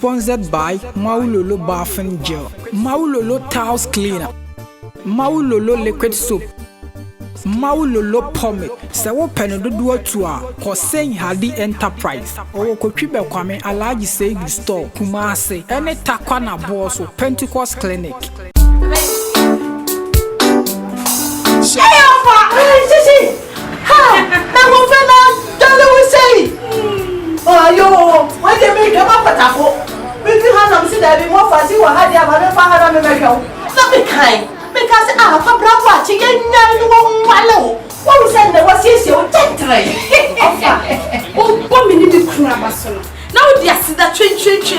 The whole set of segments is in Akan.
Sponsored by Maulolo Bathing Gel, Maulolo Towels Cleaner, Maulolo Liquid Soap, Maulolo Pomade. Se wo peno dodo atu a Hussein Hadi Enterprise or Kokwibe Kwame Alaji Said Store Kumase ene takwa na boss Pentecost Clinic. Oh, yo, what they make a mapatako? If you have some that be more fancy or had your mother father make you. Not be kind, because I have a brother watching and no. What was said there was your gentry. Oh, 1 minute cramason. Now, yes, that train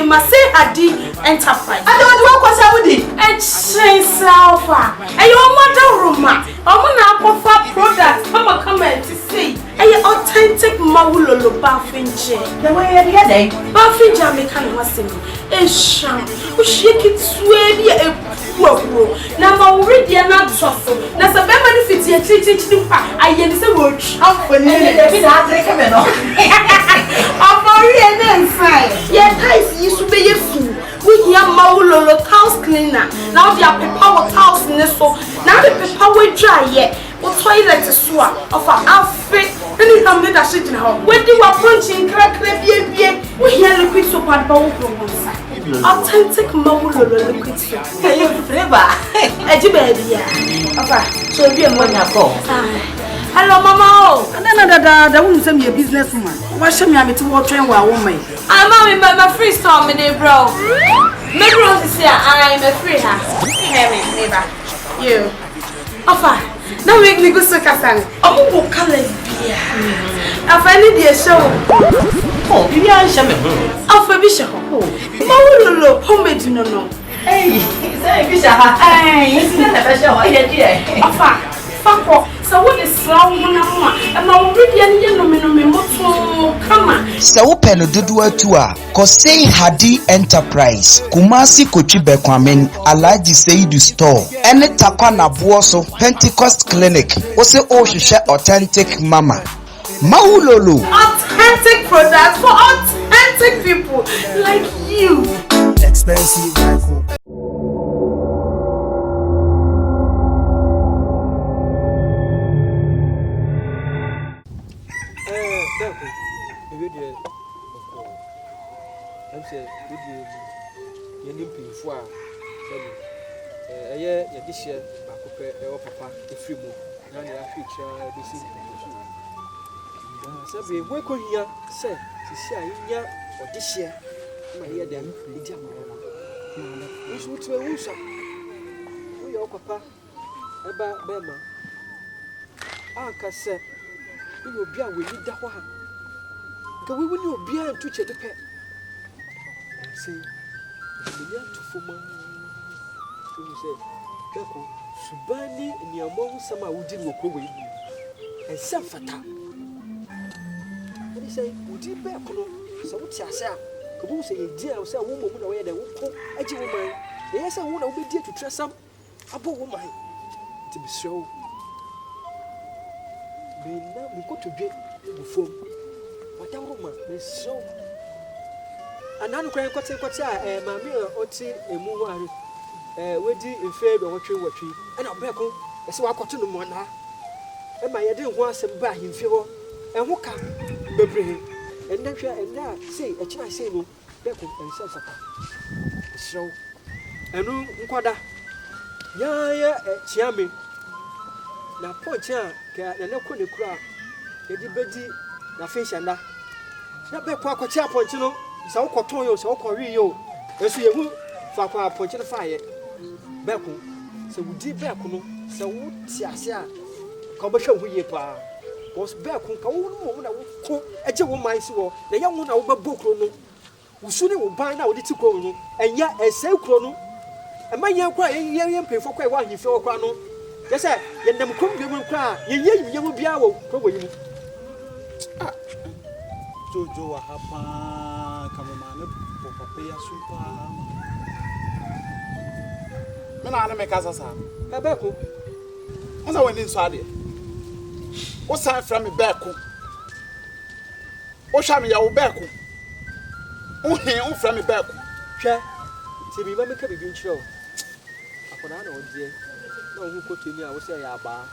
must say Hadi Enterprise. I don't know what I would do. And say, Salva. And your mother, Roma. I'm going to offer products. Come and see. A authentic Maulolo bathing gel. The way the other day, bathing gel make an wasing. A sham, who shake it sweaty a poor. Now, already not truffle. Now, some benefits yet teaching. I am the word chop for me. I'm already inside. Yes, you should be a fool. We hear Maulolo house cleaner. Now, they are power house in the soap. Now, the power dry yet. What toilet is swap of our outfit. Any family that shit in her. When they were punching, crack, we hear liquid soap and bowl from one side. Authentic Maulolo liquid soap. You flavor. A baby. So be a money. Hello, Mama. And then won't send me a businesswoman. Why should me to walk train while woman? I'm my free storm in the bro. Maybe Rose is here. I'm a free house. Hear me, neighbor. You. Offer. Now make me go so Kassan. I'm going to color beer. I've any dear show. Oh, you are shaman. Offer Bishop. Maulolo, homemade no. Hey, say Bishop. Hey, it's not a show. Offer. Fuck. So what is wrong with and already come on. So peno dodo atu a Hussein Hadi Enterprise Kumasi Kokwibe Kwame Alaji Said Store ene takwa na boso Pentecost Clinic ose o hwehwe authentic mama Maulolo authentic products for authentic people like you. Expensive Michael. Subani niamou sama udi wokowe ensem fata ani say udi be kono so wuti ase a kobu say edi a say wo momu na we de woko agi wo man e say wo na wo bedi atutresam abo wo man ti bisho be na mi ko todwe bu fom wata wo ma be so ananu kwan kote a mami oti emu ho are wedi mfe be wotwe ana obeko ese wakoto no mona e ma ye de ho asem ba himfe ho ho ka bebre enda hwe enda sei e kira sei no beko ensa saka show enu nkwada ya chiame na ponche a ka na ko ne kura e di bedi na fish anda na beko akochi aponche no sa wokoton yo sa wokori yo esu yehu fa kwa ponche no fa ye beko se wudi beko no se wuti ase a ka obehwe hu ye pa cause beko ka wo no na wo ko eje wo man si wo na ye wo na wo bebo kro no wusu ne wo ban na wo di ti kro no enya ese kro no e ma ye kwa ye mpefo kwa wa hife wo kwa no ye se ye ndam krom bi mu kwa ye ye mu bia wo ko wo yi ah Jojo wa hapa kama mane papa ya super mena ana me kasa sa ka beko asa wani nso ade o san fra me beko o hwa me ya wo beko o he o fra me beko hwɛ ti bi ma me ka bibi nkyerɛ wo akɔda na ɔdeɛ na ɔhu kɔtɔmi a wo sɛ yɛ abaa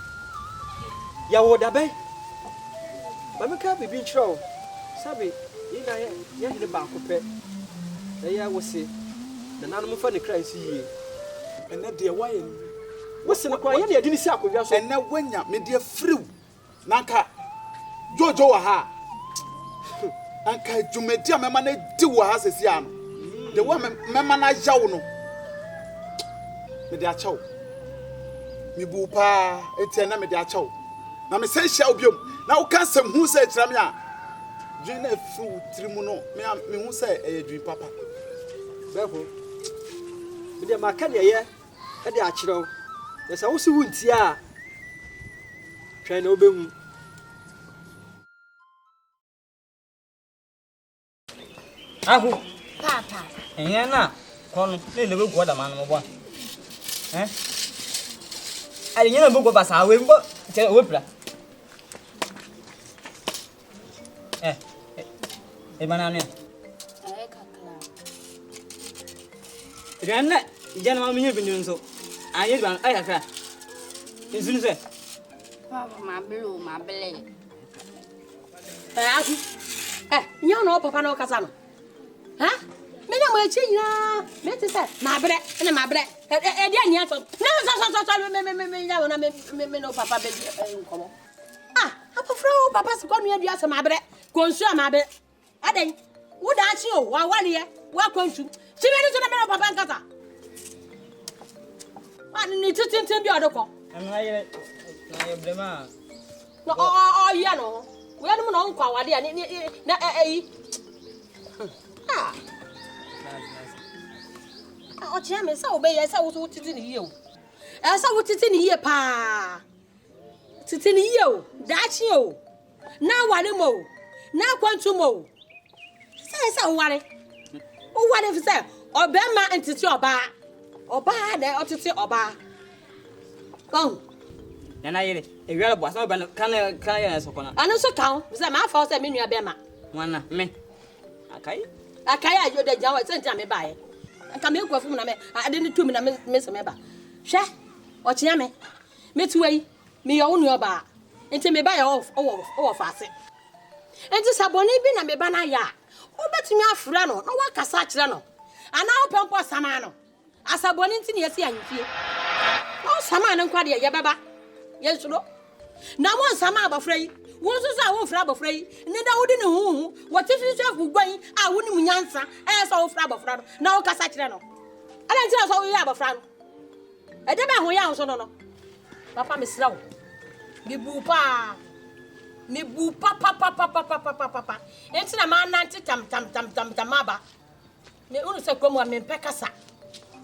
ya wo dabe ma me ka bibi nkyerɛ wo sabe yi na yɛ hene baako pɛ ɛyɛ wo se na nanom fa ne kra nsi yie ɛnɛ deɛ wayɛ no wo se no kwa yɛ ne adi ne si akɔdwa so ɛnɛ wanya me deɛ friw nanka jojo wɔ ha anka dwumadi a mɛma no di wɔ ha sɛsi a no de wa mɛma no agyaw no mede akyɛw mebu paa ɛtiɛ na mede akyɛw na mesɛ hyia wo biom na woka nsɛm hu sɛ kyerɛ me a dwen na afi wo tiri mu no mehu sɛ ɛyɛ dwen papa bɛho mede maka deɛ ɛyɛ ɛde akyerɛ wo na sɛ wo se wo ntie a twɛn na wobɛhu ahu Papa. na kono le le go da man mo bo ali nyina bo go basa we mbo te we pra bana ne Kakla. Rianna jana ma minye bindun so anye ban ay kakra izunu se Papa, my belly. Nya no papa no kasa no. Ha? Me na mo echi nyina, me te se ma bre, na ma bre. E dia nya so. Na so me nya na me no papa be nkomo. Ah, apofra o papa se kwanu adua se ma bre. Konsu a ma bre. Aden, wo da chi o, wa wane ye, wa kwantu. Ti me ni so na me no papa nkasa. Ani ni titintin bi odoko. na ye brema No ya no. We anu no nkwa wade a na Ah. O chia me sa obey sa wo titi ni yie o. Sa wo titi ni yie pa. Titi ni yie o. Da chi o. Na ware mo. Na kwantu mo. Sa ware. O ware fi say obema entiti oba. Oba na otiti oba. Kon. na ye e wiara bo asa ba kan ye na so kona Anu so kan. Say ma fa say me nua bema. wana me akai Akaya yo de jawa senti me bae. Nka me kwafum na me ade ne tumi na me se me ba. Hwe o chia me. Me tuwai me yo nu oba. Enti me ba ya o faase. Enti saboni bi na me ba na ya. O betumi afura no na wakasa kire no. Ana o pempo sama no. Asaboni nti ne yesi anfie. O sama no kwa de ye baba. Ye suro. Na mo sama abafra yi. Wo so so a wo fra abafra yi. Ne da wodi ne hu wo tifi so afugwan a woni mu nyansa. So wo fra abafra no. Na wo kasa kire no. Ala nti na so wo ye abafra no. E de ba ho ya so no. Papa me sra wo. Me bu pa pa. Enti na ma nante tam aba. Me unu se komo me pekasa.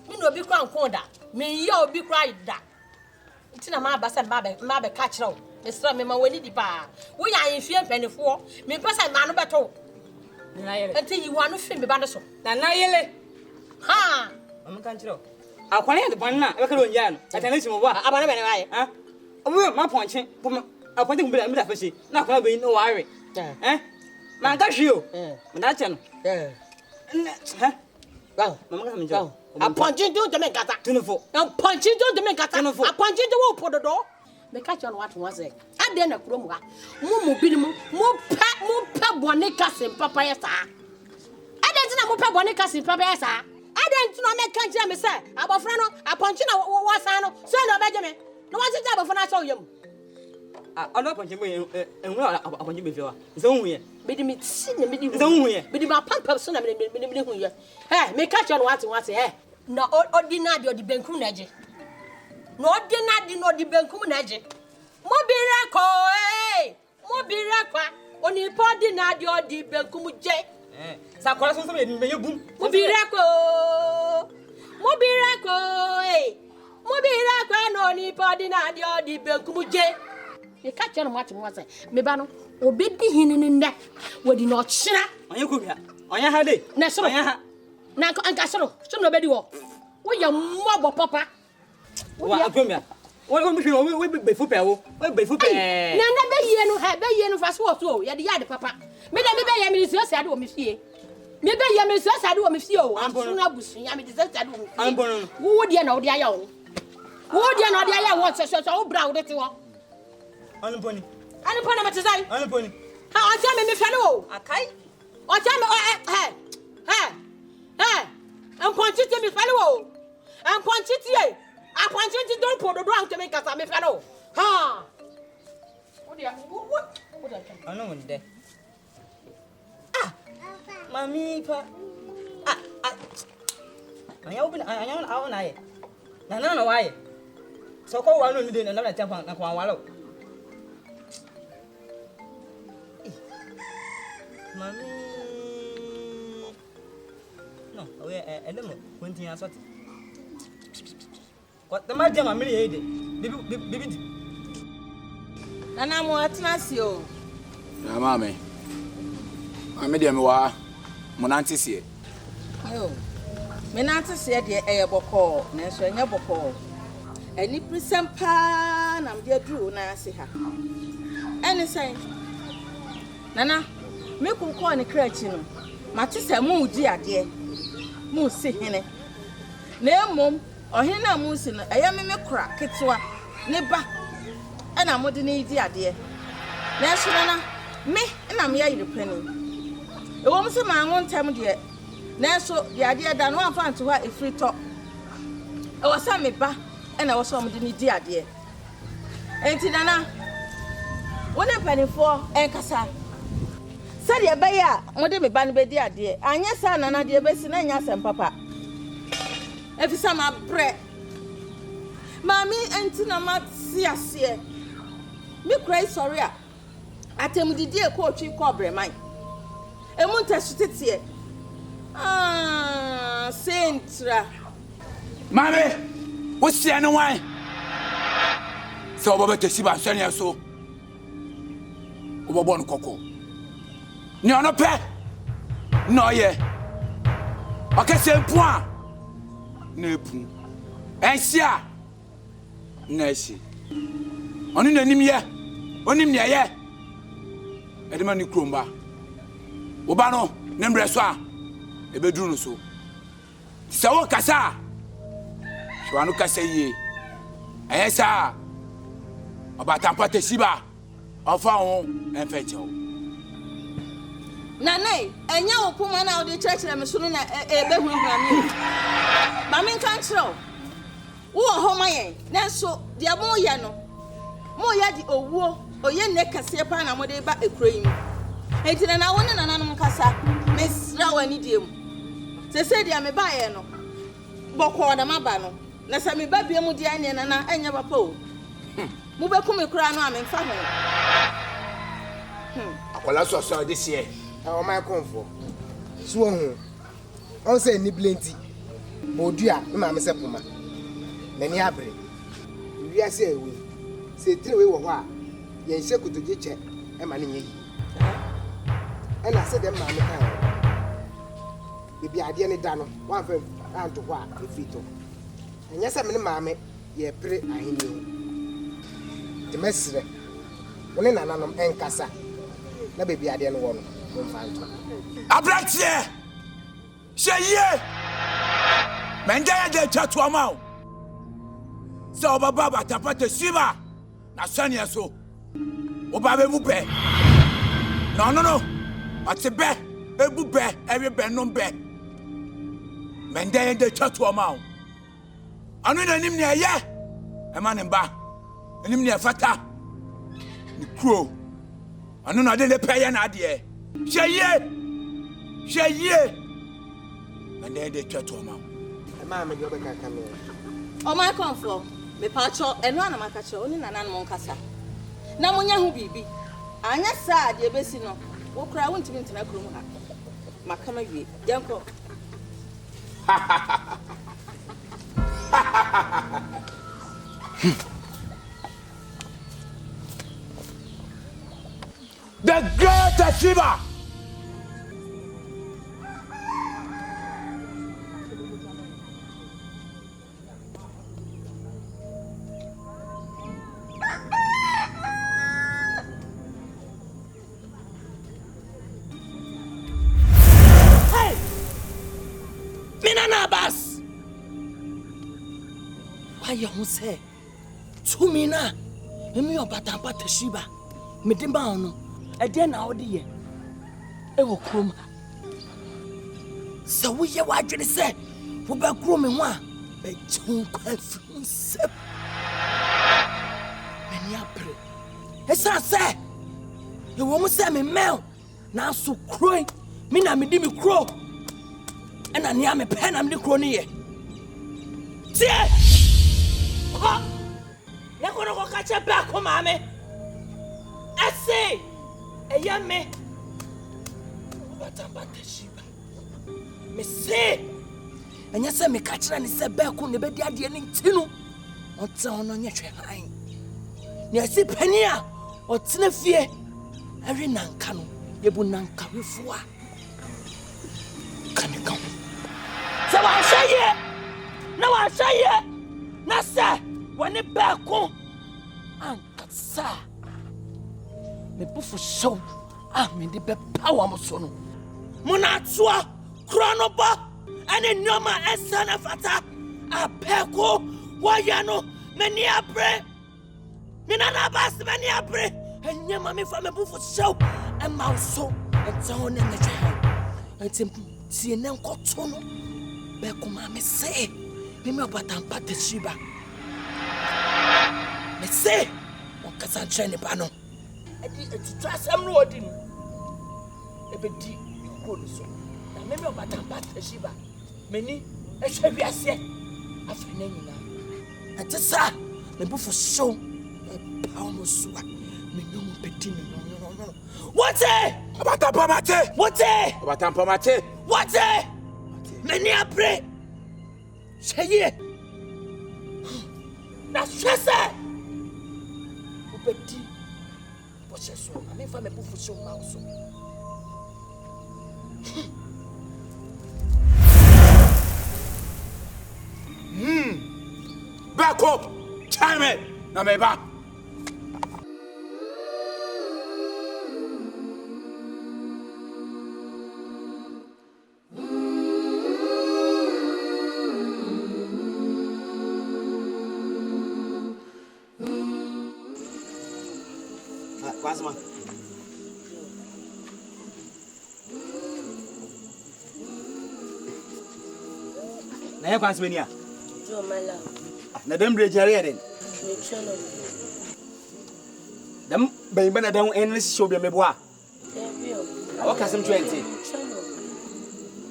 Me no bi kwa nkoda. Me ye obi kwa ida. Enti na ma aba se ma be ka kire wo. Me sra me ma wani di pa. Wo ya enfie mpanifo. Me pesa ma no beto. na ye Enti yi wa no fi me ba no so. na ye Ha! am kan chiro akwane de bon na e ka ro nya no atana si mo bo Aba no be ne wa ye. ha obo ma ponche aponte kumbira mi da fashi na akwana be no ware man ka hwio me da che no ha Wow. mama ka me jo A punching do the make kata. tunufo A punching do the make kata. Tunufo. A punching do wo podo do. Me catch on what one say. Ade na kuro mu ha. Mo bi mu. Mo pa bone kasim papa ya sa. Ade ntina mo pa bone kasim papa ya sa. Ade ntina me kan kira me say abofra no a punching na wo san no. So na obeje me. No wa tita abofra na so yam. ono ponche mo enwu aponche be fiwa nse hu ye Bidi mi si ne bidi hu. nse hu ye Bidi ba pampa so na me hu ye. Me catch on what na ordinary odi benkum na je. No ordinary no di benkum na je. Mo bira kwa oni ordinary odi benkum je. sa kwala so so be bum Mo bira kwa no ni ordinary odi benkum je. Me catch on what me ba no obedi hinene nda wodi no kyera onye ko bia onye ha de na soro onye ha na anka soro no obedi wo ya mmobo papa wa apomia wo mi hwe wo be fu pe wo be fu pe na be yie no fa so so ya de papa me da me be ye mi si o se ade o mi fie Me be ya me so sade wo me fie o. Amsuna busu ya me de sade wo. Ambono. Wo de na wo de aya wo. Wo de na wo de aya wo so wo bra wo de te wo. Anuponi. Anuponi me te sai. Anuponi. Ha o ja me fane o. Akai. O ja me Amponchiti me fane wo. Amponchiti e. Amponchiti don podo do an to me kasa me fane o. Ha. Wo de wo de. Ano mo de. Mami pa. Anya awon aye. Na waye. So ko wa no mi de na na tempa na kwa walo. Mami. No, we elemo kontin asot. Ko the ma jama mi ye de. Bibi di. Nana mo atna si o. Na mama. Mama de me wa mo nanti sie. Yo. Me nanti sie de boko, na so enya boko. Ani prisem pa na me duru na ase ha. Eni sen. Nana, me ko ne krachi no. Mate se mu di ade. Mu si hene. Na emom, ohene na mu si no, me kra ketwa ne ba. Ena mo de ne di ade. Na so nana, me na me ya yirepani. Ewo mse ma anwon tam de na so de ade da no amfa nto ha efri to e wo sa me ba e na wo so mo de ni di ade enti nana woni panifo enkasa se de be ya mo de me ba no be di ade anya sa nana de be si na nya sem papa efi sa ma bre mami enti na ma si ase me cry sorry a atem didi e ko twi ko bre man emunta sutete sentra Mame, what's the one? So Baba Tesiba Sanya so. Obabon Coco. No, no, pet. No, yeah. Okay, say point. Nepu. And sia. Nesi. On in anemia. On him, yeah. Edmani Crumba. Obano, nembre soa. Ebedru no so. Sawo kasa. Shwanu kasa yi. Ayesa. Obatampa Tesiba. Ofa hon enfecho. Nane, enya opuma na odi church me sunu na ebehu hwami. Ba men kan tro. Wo ho mayen. Na so de mo ye no. Mo ya di owuo, oye ne kase pa na mo de ba ekroyim. Enti na woni nananom kasa. Mesra wani diem. Se dia me ba ye no. Bokọ da maba no. Na se me ba bia mu dia ne nana enya papa o. Mu be kum ekura no amemfa ho. Akola so this year. O my comfort. So hu. On say ni plenty. Bodua ma me se poma. Nani abre. Wi ase ewe. Se tire we wo ho a. Ye nse kotoje che e ma ne nyi. And I said, them, mammy, be idea any dano, one for to walk if it. And yes, I'm in mammy, ye pray, I knew. The messenger, one in anonymous and cassa. No baby, I didn't want to find. I brought ye. Say ye. Mendaya de Chatuamau. So, Baba Tapata Siva. Na Sonia so. Obabe Mupe. No. Ati be, ebu be, every be no be. Mende de chatu amao. Anu na nim ne ye. E ma ne ba. Nim ne fata. Ni kro. Anu na de peye na ade. Hye ye. Mende de chatu amao. E ma me go be ka me. O my comfort, me pa cho eno na maka cho oni nanan mo nkasa. Na munya hu bibi. Anya sa de besi no. Wo kra won timi ntina krom ha makama wie yanko The great achiever. ye ho se to me na me obatampa tashiba me de ma no e de na odi ye e wo krom so wo ye wa dwene se wo ba krom me ho a be tun kwa fun se me ni apre esa se ye wo mo se me mel na so kroi me na me di me kro e na ne me pe na me di kro ne ye tie ha ya ko ko ka che ba ko ma me ese eya me batamba tashiba me se enya se me ka kira ni se ba ko ne be di ade ni ntinu onta ono nye hwe han ne ase pani a otena fie awe nanka no yebu nanka wefu a kanika se wa shaye na se wani ba ko ankasa me bufu show me de be power mo so no muna toa krono ba ene nyoma esana fata apeko waya no meni abre mina na bas meni abre enye ma me fa me bufu show e ma so ento ne ne etim tie ne nkoto no be ko ma me se me obatampa tashiba me se o kasa trene ba no edi etutrasem no odi no ebedi ko no so na me obatampa tashiba meni ehwe wiase afena nyina atesa me bufu show e power so me no bedi me no what obatampa mate what obatampa mate what meni apre Cheye na stressa obedi pocheso ame fa me bufu so ma so back up time it na me ba Quasma. Na ya Quasma ni a? Jo mala. Na dem bre jare den. Me chono. Dem ben ben na dem en show be me boa. Ebio. Awo kasem 20. Chono.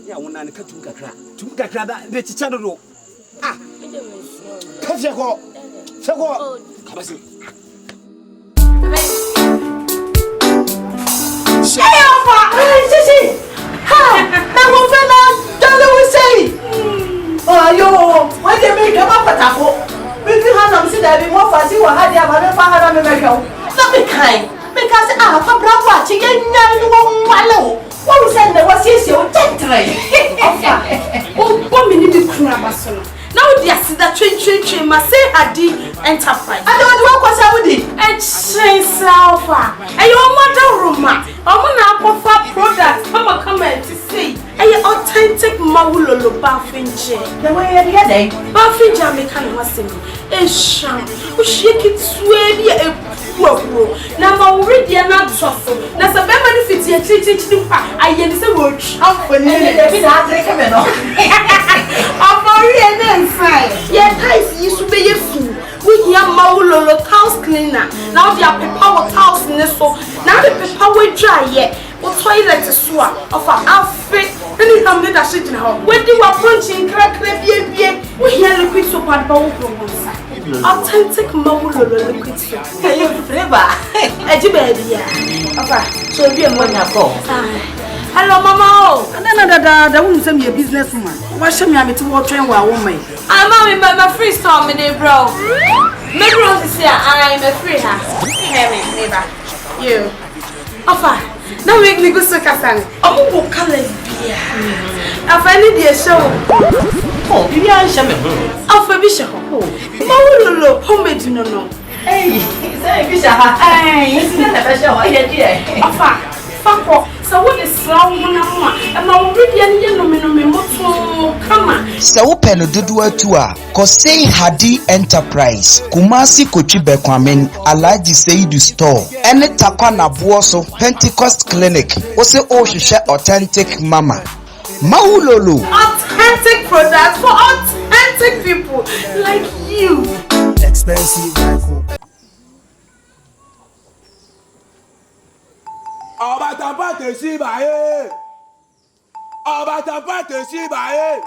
Ya wona ne katum kakra da de chicha do. Ah. Ide me so. Ka feko. Kabasi. Hey, Alpha! Hey, Sissy! Ha! Now, what we say? Oh, yo! Why they make a mapatako? We do have some that we want to see what had the other father make out. Not be kind. Because I have a brother, chicken, and one what we said there was his your gentry. Oh, 1 minute to Cramason. Now, the accident train must say Adi Enterprise. I don't know what I would do. And say, Alpha. And your mother, Roma. I'm going to product. Come to see. A authentic Maulolo Baffinche. The way the other day. Baffinche, I can't was saying. A sham. Who shake it sweaty a poor. Now, already not truffle. That's a very benefit. Teaching I get the word. I'm for I'm yeah, guys, you should be a fool. We hear Maulolo house cleaner. Now they are paper house in this so. Now the paper will dry yet. What toilet is sore of our outfit. Any family that shit in her. When they were punching crack, we hear liquid soap and bowl from one side. Authentic Maulolo liquid soap. You flavor. Eddie baby, yeah. So be a money for. Hello, Mama. And then won't send me a businesswoman. Why should me to watch train while woman? I'm my free storm in the bro. Maybe Rose here. I'm a free house. Hear me, neighbor. You. Offer. Now we go to Kasan. I'm going to color beer. I find the show. Oh, you are shaman. Offer Bishop. Maulolo, homemade, no. Hey, say Bishop. Hey, it's not a show. I hear you. Offer. Fuck off. So what is wrong with Namma? And my Bridian Yenomino, come on. Sɛ wopɛ no dodoɔ atu a kɔsɛi Hadi Enterprise Kumasi Kochibe Kwamen Alhaji Seidu Store ɛne Takwa Naboɔ so Pentecost Clinic wose ohwehwɛ authentic mama Maulolo Authentic products for authentic people like you. Expensive like Abatapate si baye. Abatapate si baye.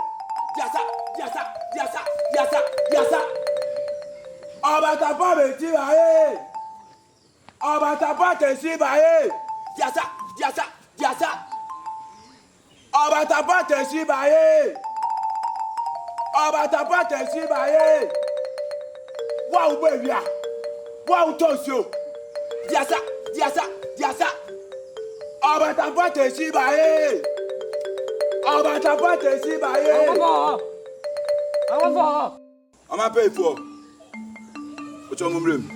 Yasa, yasa, yasa, yasa, yasa. Abatapate si baye. Abatapate si baye. Yasa, yasa, yasa. Abatapate si baye. Abatapate si baye. Wow baby. Wow tosio. Yasa, yasa, yasa. Abatapate si baye. Abatapate si baye. I'm a pay for. What's your room?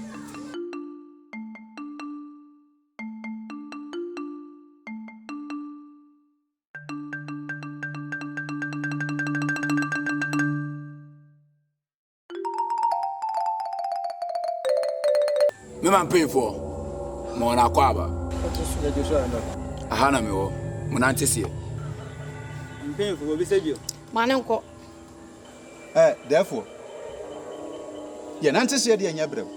Me man pay for. Mo na kwaba. Ahana me wo. Mo na ntese. Mpem for obi sejo. Mane nko. Therefore, ye na ntese de anya brem.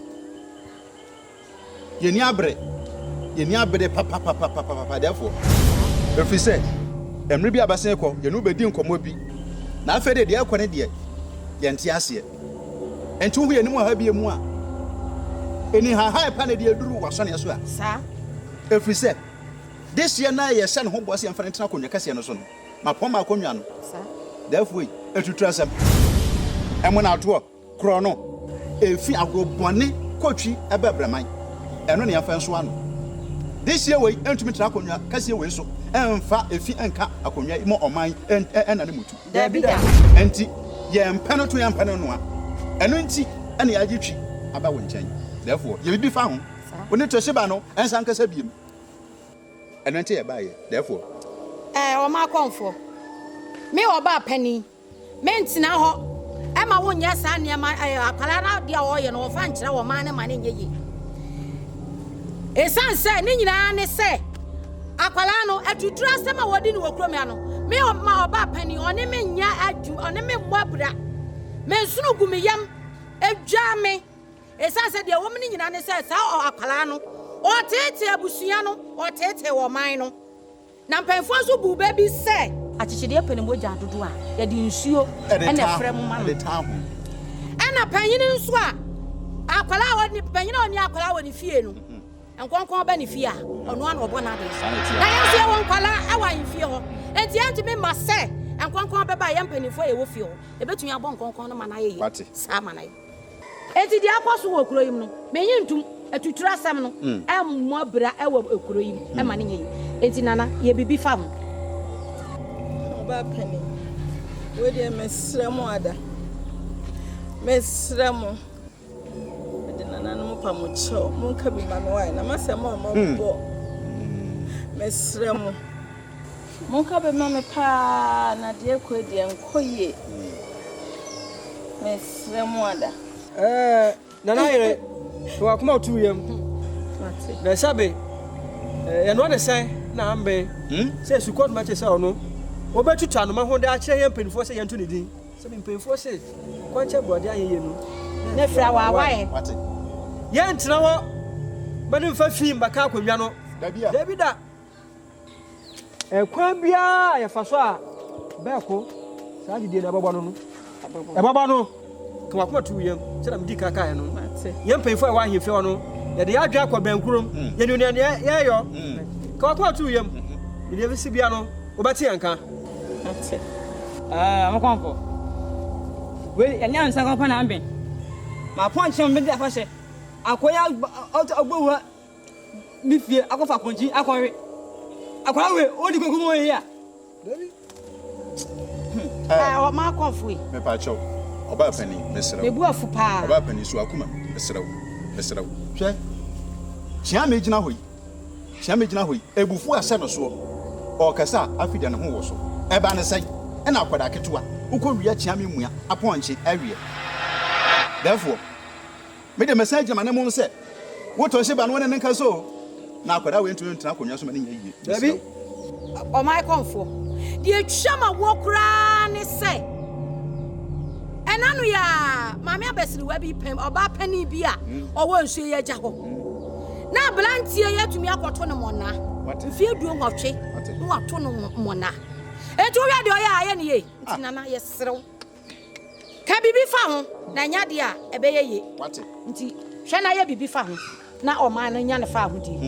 Ye ni abre papa therefore. If we say emre bi abasen ko ye no bedi nkomo bi. Na afede de ekone de ye nte ase. Enti hu ye ni mo ha bi emu a. Eni ha pa na de aduru wasone so a. Sa. If we say this year na ye send ho boss ye mfa ntina konwa kase no so no. Mapoma akonwa no. Sa. Therefore, etutrasem. Emo na ato kro no. Efi agrobone kotwi ebebraman. Eno ne yafa nso ano. This year we entumi tra konwa kase we so. Emfa efi enka akonwa mo oman ena ne mutu. Dabida. Enti ye mpano to ye mpano no a. Eno nti ena ya gitwi aba wo nchen. Therefore, ye bibi fa ho. Oni to hye ba no ensa nkasa biem. Eno nti ye ba ye. Therefore, o ma konfo. Me oba pani. Me ntina ho. E ma wonya sa ne ma akala na dia wo ye no fa nkyere wo ma ne ma ne nyeye. Esan se ne nyina ne se akwala no atutura asem a wodi ne wokrom ya no. Me ma oba pani one me nya adu one me mwabra. Me nsunu gumiyam edwa me. Esan se dia wo me nyina ne se sa akwala no. O tete abusua no, o tete wo man no. Na mpanfo so bu ba bi se achichide pene moja dodo a ye di nsuo ena frem ma no ena panyin nso a akwala woni panyin oni akwala woni fie no enkonkon ba ni fie a ono an obo na de na ye se won kwala awa yin fie ho enti anti me ma se enkonkon ba ba ye mpanifo ye wo fie ho e betun ya bo enkonkon no ma na ye sa ma na ye enti di akwaso wo kuro yim no menyin ntum atutura asem no emmo abra e wo ekuro yim e ma ne ye enti nana ye bibi fam Oba penny. We dey mesremo ada. Mesremo. De nana no pa mo cho. Mo ka bi ma me wai na masema ma bo. Mesremo. Mo ka be ma me pa na de ko de enkoye. Mesremo ada. Nana yere. To akoma otu yam. Na sabe. Ye no de say na ambe. Say sukot ma che say ono. Obetu twa no ma ho de a kire ye mpenfo se ye nto ne din se mpenfo se kwanche bode ayeye no ne fra wa wae ye ntina wo bani mfa fim baka akwanwa no dabida kwan bia ya fa so a beko sa dide na baba no baba no ka wakoma tu yam se na mdi kaka ye no ye mpenfo wa ahemfe no ye de ya adwa kwa bankurom ye ne ye yo ka wakoma tu yam ye bi sibia no obati anka I'm comfort. Well, and now I'm saying, I'm my punch on me. I say, I call out of go. Me fear, I go for punching. I call it. I call it. What do you go here? What my comfort? me pacho. Oba penny, Mr. The boy for pa. Oba penny so akuma, Mr. Hwe. Chia me gina hoi. Chia me gina hoi. Ebufu ase no so. ɔkasa afida ne ho wɔ so ɛba ne sɛ ɛna akwada ketewa wokɔ wia kyea me mua apɔnkye awie therefore me de message ma ne mo sɛ wotɔ hye ba no ne nka so na akwada we ntu ntena konwa so ma ne nya yie Dabi o my comfort the chama wokra ne say enanu ya mama abesiri wa bi pem oba pani bi a owo nsu ye agya ho na blantie ye tumi akoto ne mona mfie duo nwotwe no wato no mona etu wi ade oya aye ne ye ntinana ye serew ka bibi fa ho na nya de a ebeye ye nti hwe na ye bibi fa ho na o man no nya ne fa ho di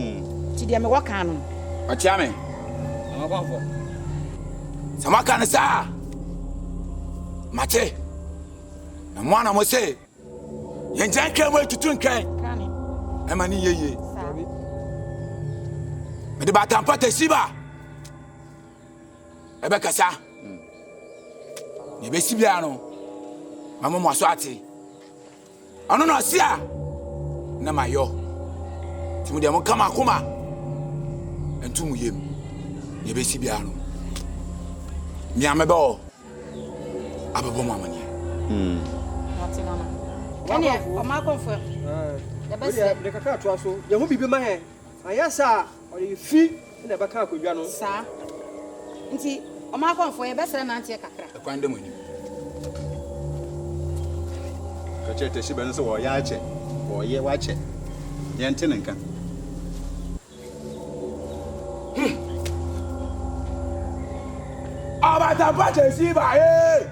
ti de me woka no Achia me. I'm going for. Sama kan sa. Mate. Na mwana mo se. Yen jan kan we tutu nkan. Kani. E mani yeye. Me de batampa te siba. E be kasa. Ni be sibia no. Mama mo aso ate. Ano no sia. Na mayo. Ti mo de mo kama akoma. Entu mu yem. Ye be sibia no. Mi amebe o. Ababo mo amani. Wati mama. Kani o ma konfo. The best de kaka to aso. Ye ho bibi ma he. Ayasa o ye fi na be ka akodwa no. Sa. Nti o ma konfo ye be sere na antie kakra. E kwan de mo ni. ka che te shibe nso wo ya ache wo ye wa che ye ntene nka Abata pate siba e.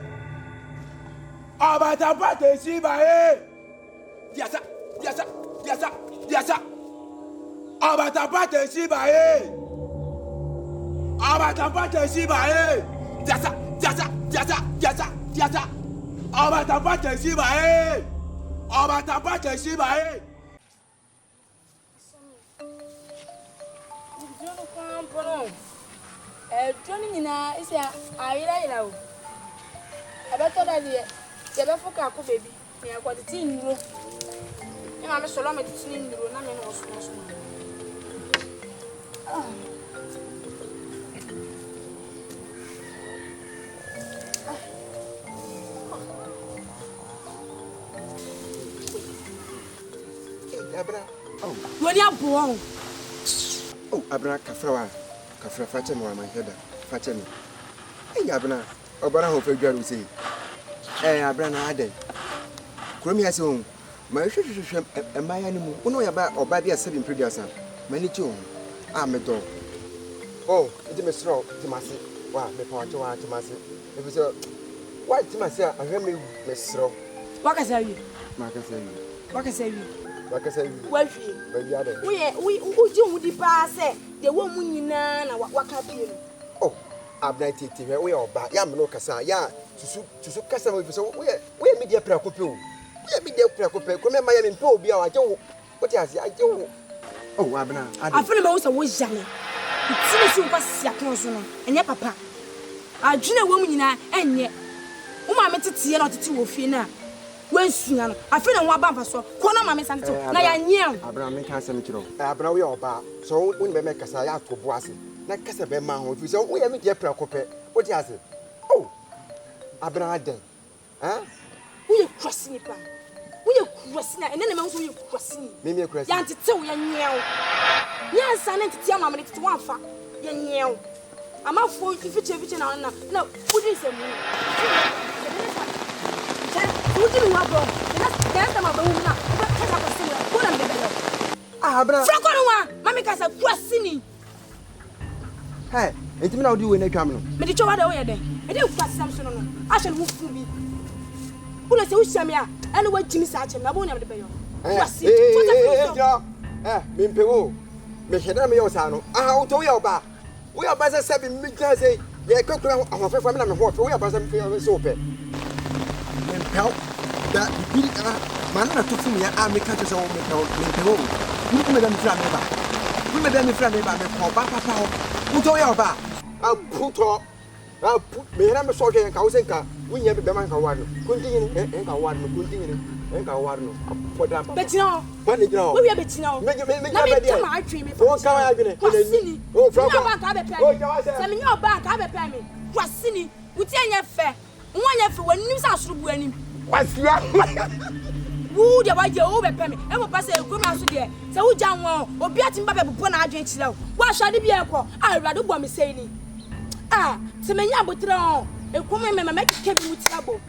Abata pate siba e. Diasa. Abata pate siba e. Abata pate siba e. Diasa. Abata pate siba e. Abata pate siba e. Johnny Nina is a ira o. I better that the Befoka baby. I got the teen room. And I'm a solomon in the room. I'm in also. Abra. Oh. When you're born. Oh, Abra Kafrawa. Kafra Fatima, my head. Fatima. Hey, Abna. Obara ho fedwa ru sei. Abra na ade. Kromi ase ho. Ma hwehwehwehwe emaya ni mu. Uno ya ba oba bia 7 previous an. Mani ti ho. Me do. Oh, iti me sro timase. Wa me pa wa timase. E bi so wa timase a ahwe me sro. Wakasa wi. Makasa wi. Wakasa wi. Wakasa wi. Wafi. Baby ade. We ji hu di pa se de wo mu nyina na waka bie no. Oh, Abna titi we oba. Ya me no kasa. Ya tusu kasa mo bi so we media pra kope o. We media pra kope. Ko me ma ya me mpe obi a wa je wo. What ase aje wo. Oh, Abna. Afele ma wo se wo jale. Tini si nkwa sia kan so no. Enye papa. Adwene wo mu nyina enye. Wo ma me tete na tete wo fie na. Wensuya no. Afele wo aba mfa so. Ko na ma me sante na ya nye. Abna me kan sem kiro. Abna we oba. So wo ni me kasa ya to bo ase. Na kasa be ma ho fi so wo ya media pra kope. What ase? Oh. Abna aden. Wo ye cross ni pa. Wo ye cross na ene na me so ye cross ni. Me cross. Ya tete wo ya nye. Nyansa na tete ama me tete wo afa. Ya nye. Ama fo fiche na wudi se mu. Wudi ni wa bro. Na kasa ma ba wu na. Kasa ko se ko na me be. Abra. Fra ko no wa. Mami kasa cross ni. Hey, enti me na odi we na twam no. Me di chowa de wo ye den. E dey cross sam so no. A hye wo fu bi. Una se wo hye me a, ene wa jimi sa chem na bo nya me de be yo. Cross. Me mpewo. Me heda me yo sa no. Wo to we oba. We are basa 7 million say ye kokura ahofefa me na me ho we are basa me so pe me pel da bi man na to fumi ya America to so me pel ni me da me fra me ba me ko ba papa ho wo to we oba a puto me na me so hwe nka wo se nka wunya be man ka war no kuntingini nka war no kuntingini nka war no apoda betina ba ne gina wo wi betina me na me tama atwe me o ka wa gine kwasini o fra ba ka be pe se me nyo ba ka be pe me kwasini wuti anya fe nwanya fe wanim sa asorobu anim kwasia wu de ba je o be pe me e mo pa se ekuma so de se wu jan won obi atimba be bobo na adwen kire wo wa hwade bi ekọ awurade bo me sei ni se me nya botre o ekuma me me ke bi mutira bo